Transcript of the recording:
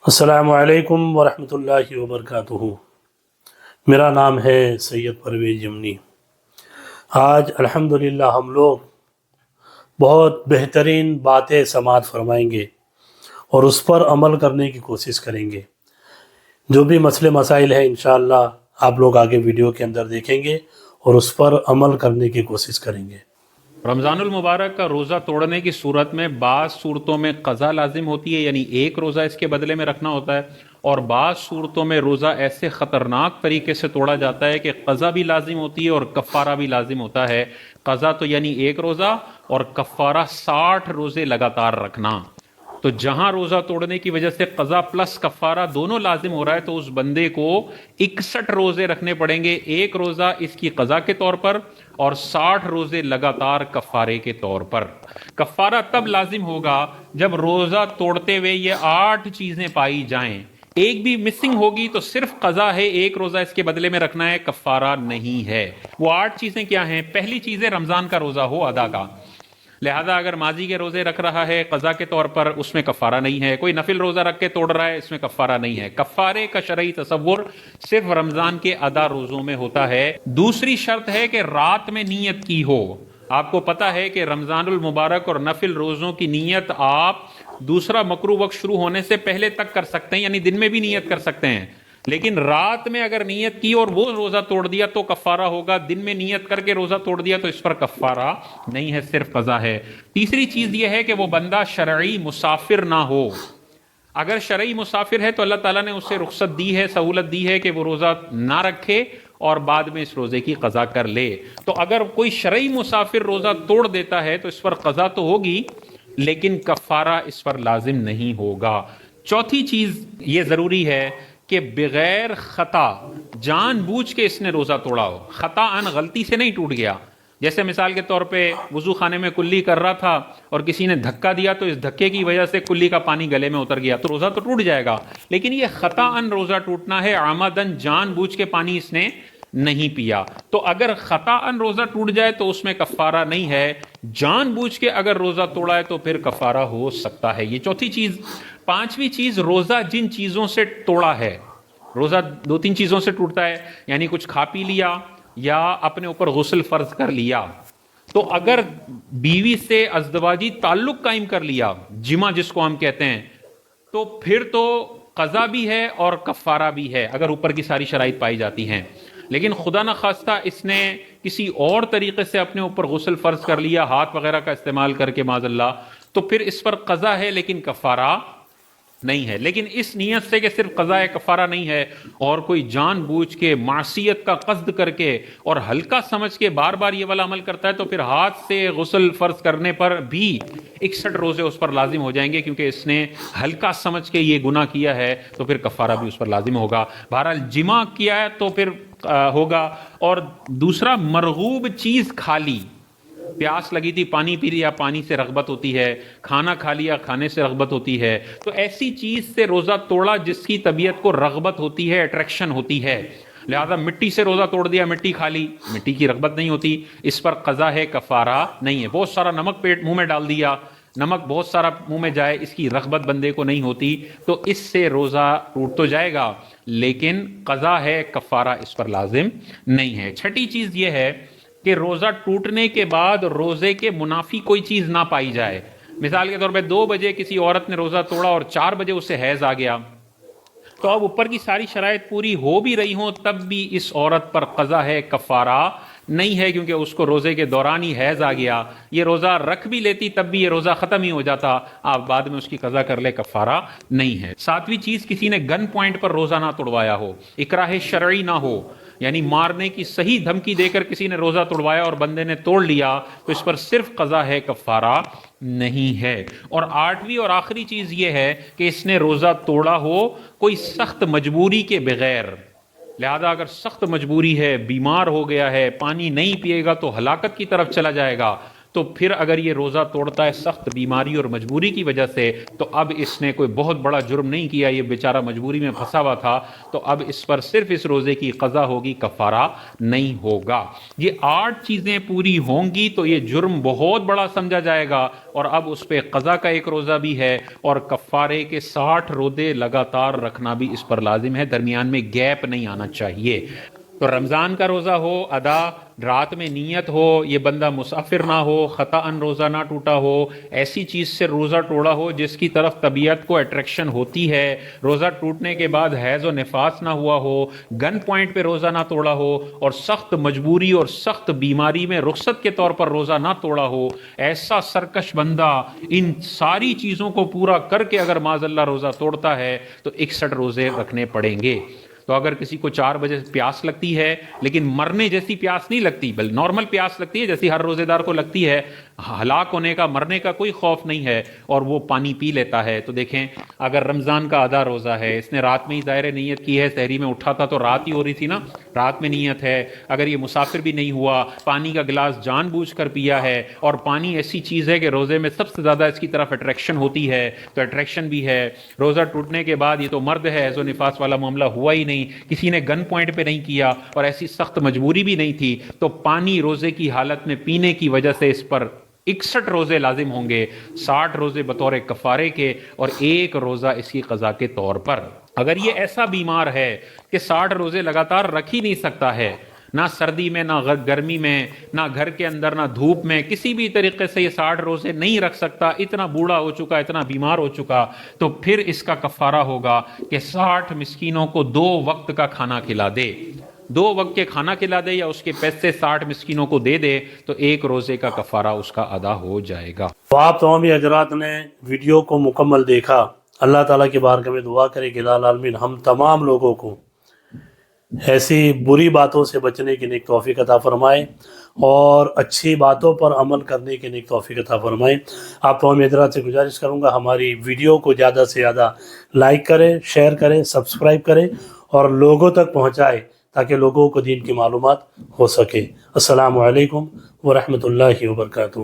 السلام علیکم ورحمۃ اللہ وبرکاتہ۔ میرا نام ہے سید پرویز یمنی۔ آج الحمدللہ ہم لوگ بہت بہترین باتیں سماعت فرمائیں گے اور اس پر عمل کرنے کی کوشش کریں گے۔ جو بھی مسئلے مسائل ہیں انشاءاللہ آپ لوگ آگے ویڈیو کے اندر دیکھیں گے اور اس پر عمل کرنے کی کوشش کریں گے۔ رمضان المبارک کا روزہ توڑنے کی صورت میں بعض صورتوں میں قضا لازم ہوتی ہے، یعنی ایک روزہ اس کے بدلے میں رکھنا ہوتا ہے، اور بعض صورتوں میں روزہ ایسے خطرناک طریقے سے توڑا جاتا ہے کہ قضا بھی لازم ہوتی ہے اور کفارہ بھی لازم ہوتا ہے۔ قضا تو یعنی ایک روزہ، اور کفارہ 60 روزے لگاتار رکھنا۔ تو جہاں روزہ توڑنے کی وجہ سے قضا پلس کفارہ دونوں لازم ہو رہا ہے تو اس بندے کو 61 روزے رکھنے پڑیں گے، ایک روزہ اس کی قضا کے طور پر اور 60 روزے لگاتار کفارے کے طور پر۔ کفارہ تب لازم ہوگا جب روزہ توڑتے ہوئے یہ 8 چیزیں پائی جائیں، ایک بھی مسنگ ہوگی تو صرف قضا ہے، ایک روزہ اس کے بدلے میں رکھنا ہے، کفارہ نہیں ہے۔ وہ 8 چیزیں کیا ہیں؟ پہلی چیز ہے رمضان کا روزہ ہو ادا کا، لہذا اگر ماضی کے روزے رکھ رہا ہے قضا کے طور پر اس میں کفارہ نہیں ہے۔ کوئی نفل روزہ رکھ کے توڑ رہا ہے، اس میں کفارہ نہیں ہے۔ کفارے کا شرعی تصور صرف رمضان کے ادا روزوں میں ہوتا ہے۔ دوسری شرط ہے کہ رات میں نیت کی ہو۔ آپ کو پتا ہے کہ رمضان المبارک اور نفل روزوں کی نیت آپ دوسرا مکروہ وقت شروع ہونے سے پہلے تک کر سکتے ہیں، یعنی دن میں بھی نیت کر سکتے ہیں، لیکن رات میں اگر نیت کی اور وہ روزہ توڑ دیا تو کفارہ ہوگا، دن میں نیت کر کے روزہ توڑ دیا تو اس پر کفارہ نہیں ہے، صرف قضا ہے۔ تیسری چیز یہ ہے کہ وہ بندہ شرعی مسافر نہ ہو۔ اگر شرعی مسافر ہے تو اللہ تعالیٰ نے اسے رخصت دی ہے، سہولت دی ہے کہ وہ روزہ نہ رکھے اور بعد میں اس روزے کی قضا کر لے۔ تو اگر کوئی شرعی مسافر روزہ توڑ دیتا ہے تو اس پر قضا تو ہوگی لیکن کفارہ اس پر لازم نہیں ہوگا۔ چوتھی چیز یہ ضروری ہے کہ بغیر خطا، جان بوجھ کے اس نے روزہ توڑا ہو، خطا ان غلطی سے نہیں ٹوٹ گیا۔ جیسے مثال کے طور پہ وضو خانے میں کلی کر رہا تھا اور کسی نے دھکا دیا تو اس دھکے کی وجہ سے کلی کا پانی گلے میں اتر گیا تو روزہ تو ٹوٹ جائے گا، لیکن یہ خطا ان روزہ ٹوٹنا ہے، عمدن جان بوجھ کے پانی اس نے نہیں پیا۔ تو اگر خطا ان روزہ ٹوٹ جائے تو اس میں کفارہ نہیں ہے، جان بوجھ کے اگر روزہ توڑا ہے تو پھر کفارہ ہو سکتا ہے۔ یہ چوتھی چیز۔ پانچویں چیز، روزہ جن چیزوں سے توڑا ہے، روزہ 2-3 چیزوں سے ٹوٹتا ہے، یعنی کچھ کھا پی لیا یا اپنے اوپر غسل فرض کر لیا، تو اگر بیوی سے ازدواجی تعلق قائم کر لیا، جمع جس کو ہم کہتے ہیں، تو پھر تو قضا بھی ہے اور کفارہ بھی ہے اگر اوپر کی ساری شرائط پائی جاتی ہیں۔ لیکن خدا نخواستہ اس نے کسی اور طریقے سے اپنے اوپر غسل فرض کر لیا، ہاتھ وغیرہ کا استعمال کر کے معاذ اللہ، تو پھر اس پر قضا ہے لیکن کفارہ نہیں ہے۔ لیکن اس نیت سے کہ صرف قضا ہے کفارہ نہیں ہے، اور کوئی جان بوجھ کے معصیت کا قصد کر کے اور ہلکا سمجھ کے بار بار یہ والا عمل کرتا ہے تو پھر ہاتھ سے غسل فرض کرنے پر بھی 61 روزے اس پر لازم ہو جائیں گے، کیونکہ اس نے ہلکا سمجھ کے یہ گناہ کیا ہے تو پھر کفارہ بھی اس پر لازم ہوگا۔ بہرحال جمع کیا ہے تو پھر ہوگا۔ اور دوسرا، مرغوب چیز کھا لی، پیاس لگی تھی پانی پی لیا، پانی سے رغبت ہوتی ہے، کھانا کھا لیا، کھانے سے رغبت ہوتی ہے، تو ایسی چیز سے روزہ توڑا جس کی طبیعت کو رغبت ہوتی ہے، اٹریکشن ہوتی ہے، لہذا مٹی سے روزہ توڑ دیا، مٹی کھا لی، مٹی کی رغبت نہیں ہوتی، اس پر قضا ہے کفارہ نہیں ہے۔ بہت سارا نمک پیٹ منہ میں ڈال دیا، نمک بہت سارا منہ میں جائے، اس کی رغبت بندے کو نہیں ہوتی تو اس سے روزہ ٹوٹ تو جائے گا لیکن قضا ہے، کفارہ اس پر لازم نہیں ہے۔ چھٹی چیز یہ ہے کہ روزہ ٹوٹنے کے بعد روزے کے منافی کوئی چیز نہ پائی جائے۔ مثال کے طور پہ 2 بجے کسی عورت نے روزہ توڑا اور 4 بجے اسے حیض آ گیا، تو اب اوپر کی ساری شرائط پوری ہو بھی رہی ہوں تب بھی اس عورت پر قضا ہے، کفارہ نہیں ہے، کیونکہ اس کو روزے کے دوران ہی حیض آ گیا۔ یہ روزہ رکھ بھی لیتی تب بھی یہ روزہ ختم ہی ہو جاتا، آپ بعد میں اس کی قضا کر لے، کفارہ نہیں ہے۔ ساتویں چیز، کسی نے گن پوائنٹ پر روزہ نہ توڑوایا ہو، اکراہ شرعی نہ ہو، یعنی مارنے کی صحیح دھمکی دے کر کسی نے روزہ توڑوایا اور بندے نے توڑ لیا تو اس پر صرف قضا ہے، کفارہ نہیں ہے۔ اور 8ویں اور آخری چیز یہ ہے کہ اس نے روزہ توڑا ہو کوئی سخت مجبوری کے بغیر، لہذا اگر سخت مجبوری ہے، بیمار ہو گیا ہے، پانی نہیں پیے گا تو ہلاکت کی طرف چلا جائے گا، تو پھر اگر یہ روزہ توڑتا ہے سخت بیماری اور مجبوری کی وجہ سے تو اب اس نے کوئی بہت بڑا جرم نہیں کیا، یہ بیچارہ مجبوری میں پھنسا ہوا تھا، تو اب اس پر صرف اس روزے کی قضا ہوگی، کفارہ نہیں ہوگا۔ یہ 8 چیزیں پوری ہوں گی تو یہ جرم بہت بڑا سمجھا جائے گا، اور اب اس پہ قضا کا ایک روزہ بھی ہے، اور کفارے کے 60 روزے لگاتار رکھنا بھی اس پر لازم ہے، درمیان میں گیپ نہیں آنا چاہیے۔ تو رمضان کا روزہ ہو ادا، رات میں نیت ہو، یہ بندہ مسافر نہ ہو، خطاً روزہ نہ ٹوٹا ہو، ایسی چیز سے روزہ توڑا ہو جس کی طرف طبیعت کو اٹریکشن ہوتی ہے، روزہ ٹوٹنے کے بعد حیض و نفاس نہ ہوا ہو، گن پوائنٹ پہ روزہ نہ توڑا ہو، اور سخت مجبوری اور سخت بیماری میں رخصت کے طور پر روزہ نہ توڑا ہو، ایسا سرکش بندہ ان ساری چیزوں کو پورا کر کے اگر معاذ اللہ روزہ توڑتا ہے تو 61 روزے رکھنے پڑیں گے۔ تو اگر کسی کو 4 بجے پیاس لگتی ہے لیکن مرنے جیسی پیاس نہیں لگتی، بل نارمل پیاس لگتی ہے جیسی ہر روزے دار کو لگتی ہے، ہلاک ہونے کا، مرنے کا کوئی خوف نہیں ہے، اور وہ پانی پی لیتا ہے، تو دیکھیں اگر رمضان کا آدھا روزہ ہے، اس نے رات میں ہی ظاہر نیت کی ہے، سحری میں اٹھا تھا تو رات ہی ہو رہی تھی نا، رات میں نیت ہے، اگر یہ مسافر بھی نہیں ہوا، پانی کا گلاس جان بوجھ کر پیا ہے، اور پانی ایسی چیز ہے کہ روزے میں سب سے زیادہ اس کی طرف اٹریکشن ہوتی ہے، تو اٹریکشن بھی ہے، روزہ ٹوٹنے کے بعد یہ تو مرد ہے، حیض و نفاس والا معاملہ ہوا ہی نہیں، کسی نے گن پوائنٹ پہ نہیں کیا، اور ایسی سخت مجبوری بھی نہیں تھی، تو پانی روزے کی حالت میں پینے کی وجہ سے اس پر 61 روزے لازم ہوں گے، 60 روزے بطور کفارے کے اور 1 روزہ اس کی قضا کے طور پر۔ اگر یہ ایسا بیمار ہے کہ 60 روزے لگاتار رکھ ہی نہیں سکتا ہے، نہ سردی میں، نہ گرمی میں، نہ گھر کے اندر، نہ دھوپ میں، کسی بھی طریقے سے یہ 60 روزے نہیں رکھ سکتا، اتنا بوڑھا ہو چکا، اتنا بیمار ہو چکا، تو پھر اس کا کفارہ ہوگا کہ 60 مسکینوں کو 2 وقت کا کھانا کھلا دے، 2 وقت کے کھانا کھلا دے، یا اس کے پیسے 60 مسکینوں کو دے دے، تو 1 روزے کا کفارہ اس کا ادا ہو جائے گا۔ تو آپ تمام حضرات نے ویڈیو کو مکمل دیکھا، اللہ تعالیٰ کی بارگاہ میں دعا کرے کہ الہ العالمین ہم تمام لوگوں کو ایسی بری باتوں سے بچنے کی نیک توفیق عطا فرمائے اور اچھی باتوں پر عمل کرنے کی نیک توفیق عطا فرمائے۔ آپ تمام حضرات سے گزارش کروں گا ہماری ویڈیو کو زیادہ سے زیادہ لائک کریں، شیئر کریں، سبسکرائب کریں اور لوگوں تک پہنچائیں تاکہ لوگوں کو دین کی معلومات ہو سکے۔ السلام علیکم ورحمۃ اللہ وبرکاتہ۔